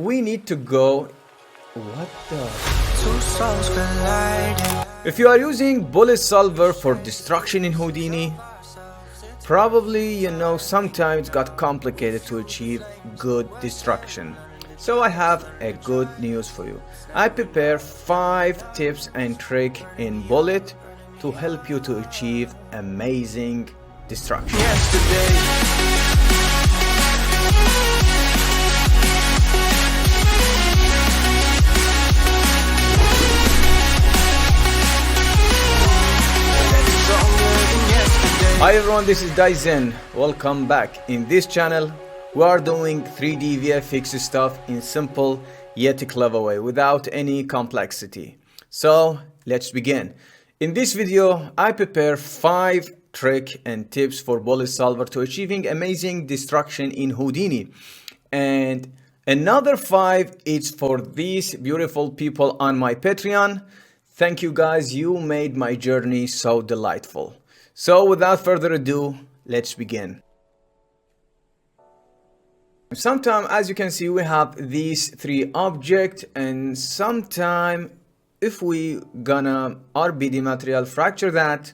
we need to go. What the? If you are using Bullet Solver for destruction in Houdini, probably you know sometimes it got complicated to achieve good destruction. So I have a good news for you. I prepare 5 tips and tricks in Bullet to help you to achieve amazing destruction. Hi everyone, this is Dyson. Welcome back. In this channel, we are doing 3D VFX stuff in simple yet clever way without any complexity. So let's begin. In this video, I prepare 5 tricks and tips for Bullet Solver to achieving amazing destruction in Houdini. And another 5 is for these beautiful people on my Patreon. Thank you guys, you made my journey so delightful. So without further ado, let's begin. Sometimes, as you can see, we have these 3 objects, and sometime if we gonna RBD material fracture that,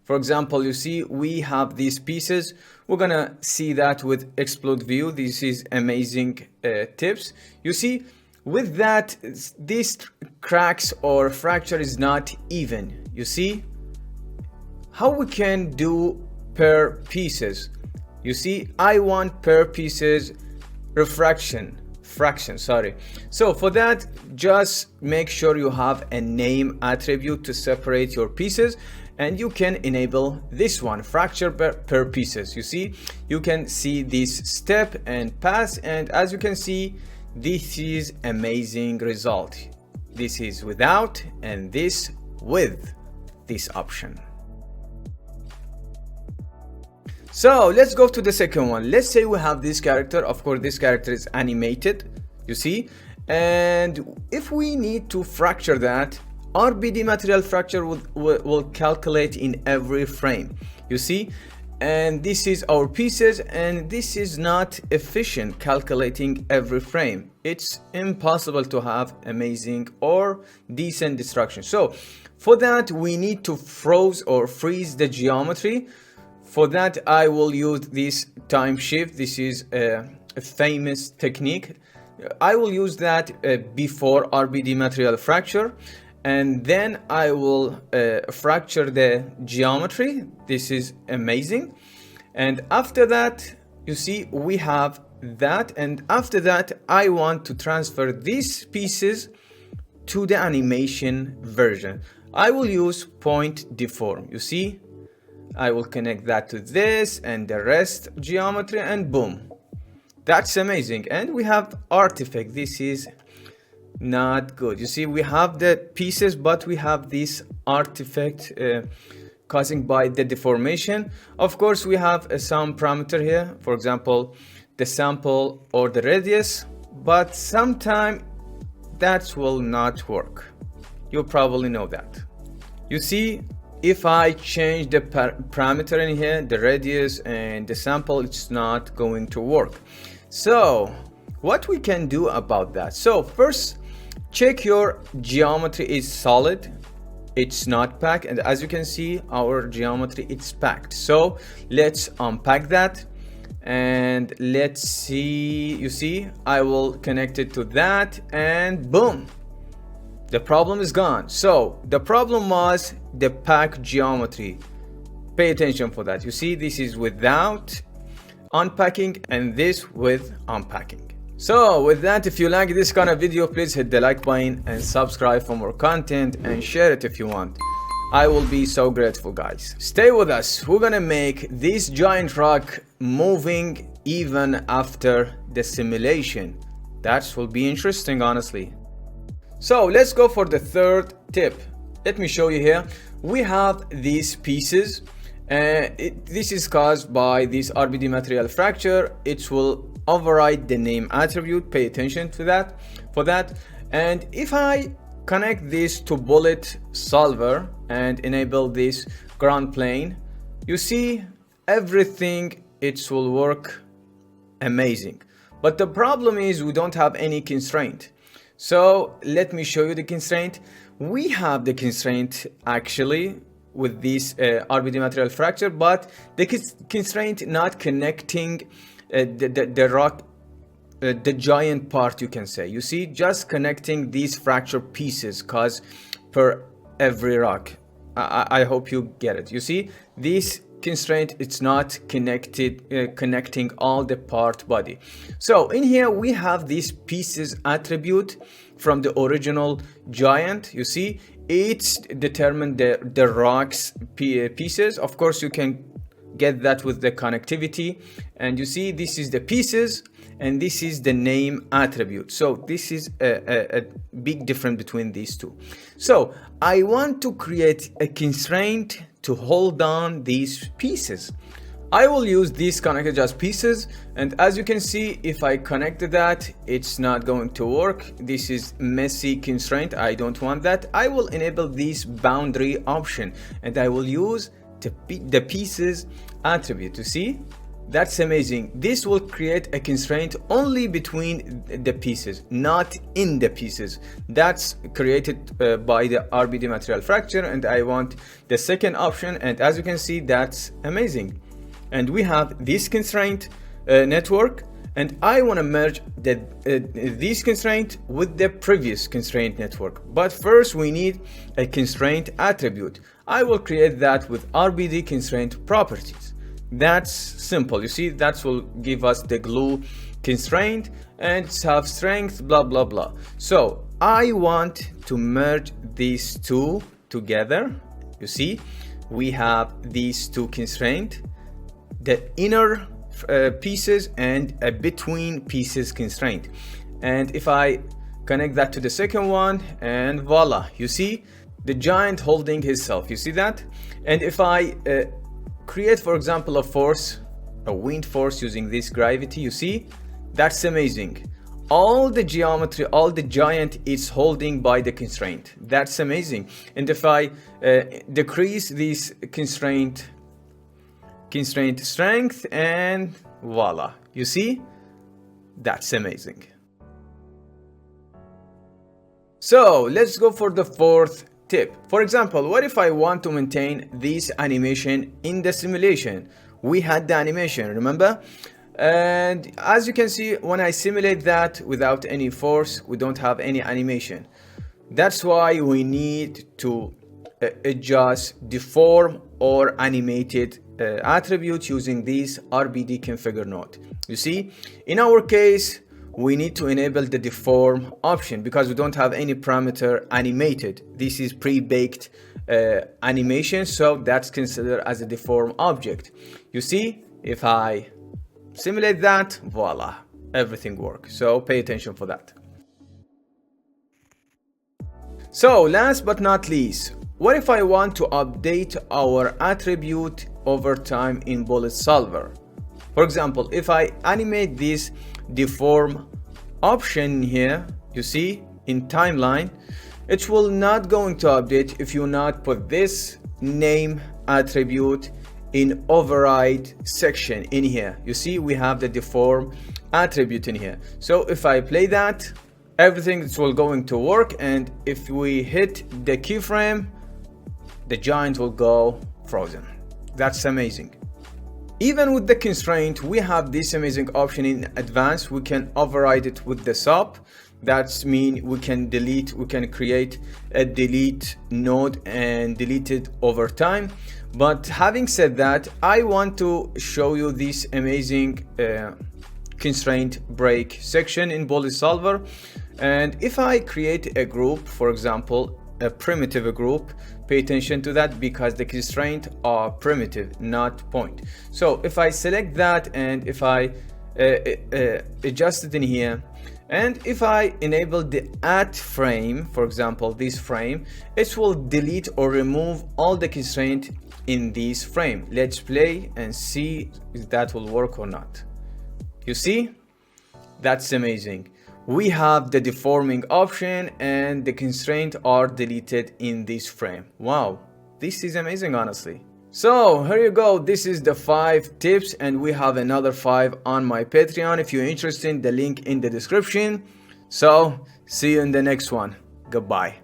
for example, you see we have these pieces, we're gonna see that with explode view. This is amazing tips. You see, with that, these cracks or fracture is not even. You see how we can do per pieces. You see, I want per pieces fraction. So for that, just make sure you have a name attribute to separate your pieces, and you can enable this one, fracture per pieces. You see, you can see this step and pass, and as you can see, this is amazing result. This is without and this with this option. So let's go to the second one. Let's say we have this character. Of course, this character is animated, you see, and if we need to fracture that, RBD material fracture will calculate in every frame, you see, and this is our pieces, and this is not efficient calculating every frame. It's impossible to have amazing or decent destruction. So for that, we need to freeze the geometry. For that, I will use this time shift. This is a famous technique. I will use that before RBD material fracture, and then I will fracture the geometry. This is amazing. And after that, you see, we have that. And after that, I want to transfer these pieces to the animation version. I will use point deform. You see, I will connect that to this and the rest geometry, and boom, that's amazing. And we have artifact. This is not good. You see, we have the pieces, but we have this artifact causing by the deformation. Of course, we have some parameter here, for example, the sample or the radius, but sometime that will not work. You probably know that. You see, if I change the parameter in here, the radius and the sample, it's not going to work. So what we can do about that? So first, check your geometry is solid, it's not packed, and as you can see, our geometry it's packed. So let's unpack that, and let's see. You see, I will connect it to that, and boom, the problem is gone. So the problem was the pack geometry. Pay attention for that. You see, this is without unpacking and this with unpacking. So with that, if you like this kind of video, please hit the like button and subscribe for more content, and share it if you want. I will be so grateful, guys. Stay with us. We're gonna make this giant rock moving even after the simulation. That will be interesting, honestly. So let's go for the third tip. Let me show you here. We have these pieces. This is caused by this RBD material fracture. It will override the name attribute. Pay attention to that. For that, and if I connect this to Bullet Solver and enable this ground plane, you see everything. It will work amazing. But the problem is we don't have any constraint. So let me show you the constraint. We have the constraint actually with this RBD material fracture, but the constraint not connecting the rock, the giant part, you can say. You see, just connecting these fracture pieces, cause per every rock. I hope you get it. You see, this constraint, it's not connecting all the part body. So in here we have this pieces attribute from the original giant. You see, it's determined the rocks pieces. Of course you can get that with the connectivity, and you see this is the pieces and this is the name attribute. So this is a big difference between these two. So I want to create a constraint to hold on these pieces. I will use these connected just pieces, and as you can see, if I connected that, it's not going to work. This is messy constraint. I don't want that. I will enable this boundary option and I will use the pieces attribute. To see, that's amazing. This will create a constraint only between the pieces, not in the pieces. That's created by the RBD material fracture, and I want the second option, and as you can see, that's amazing. And we have this constraint network, and I want to merge this constraint with the previous constraint network. But first we need a constraint attribute. I will create that with RBD constraint properties. That's simple. You see, that will give us the glue constraint and have strength, blah blah blah. So I want to merge these two together. You see, we have these two constraints, the inner pieces and a between pieces constraint. And if I connect that to the second one, and voila, you see the giant holding himself. You see that? And if I create, for example, a force, a wind force using this gravity, you see, that's amazing. All the geometry, all the giant is holding by the constraint. That's amazing. And if I decrease this constraint strength, and voila, you see, that's amazing. So let's go for the fourth tip. For example, what if I want to maintain this animation in the simulation? We had the animation, remember? And as you can see, when I simulate that without any force, we don't have any animation. That's why we need to adjust deform or animated attribute using this RBD configure node. You see, in our case, we need to enable the deform option because we don't have any parameter animated. This is pre-baked animation, so that's considered as a deform object. You see, if I simulate that, voila, everything works. So pay attention for that. So last but not least, what if I want to update our attribute over time in Bullet Solver? For example, if I animate this deform option here, you see in timeline, it will not going to update if you not put this name attribute in override section in here. You see, we have the deform attribute in here. So if I play that, everything is will going to work, and if we hit the keyframe, the giant will go frozen. That's amazing. Even with the constraint, we have this amazing option in advanced. We can override it with the SOP. That's mean we can delete, we can create a delete node and delete it over time. But having said that, I want to show you this amazing constraint break section in Bullet Solver. And if I create a group, for example, a primitive group, pay attention to that because the constraints are primitive, not point. So if I select that and if I adjust it in here, and if I enable the add frame, for example, this frame, it will delete or remove all the constraint in this frame. Let's play and see if that will work or not. You see, that's amazing. We have the deforming option and the constraints are deleted in this frame. Wow, this is amazing, honestly. So here you go, this is the 5 tips, and we have another 5 on my Patreon. If you're interested, the link in the description. So see you in the next one. Goodbye.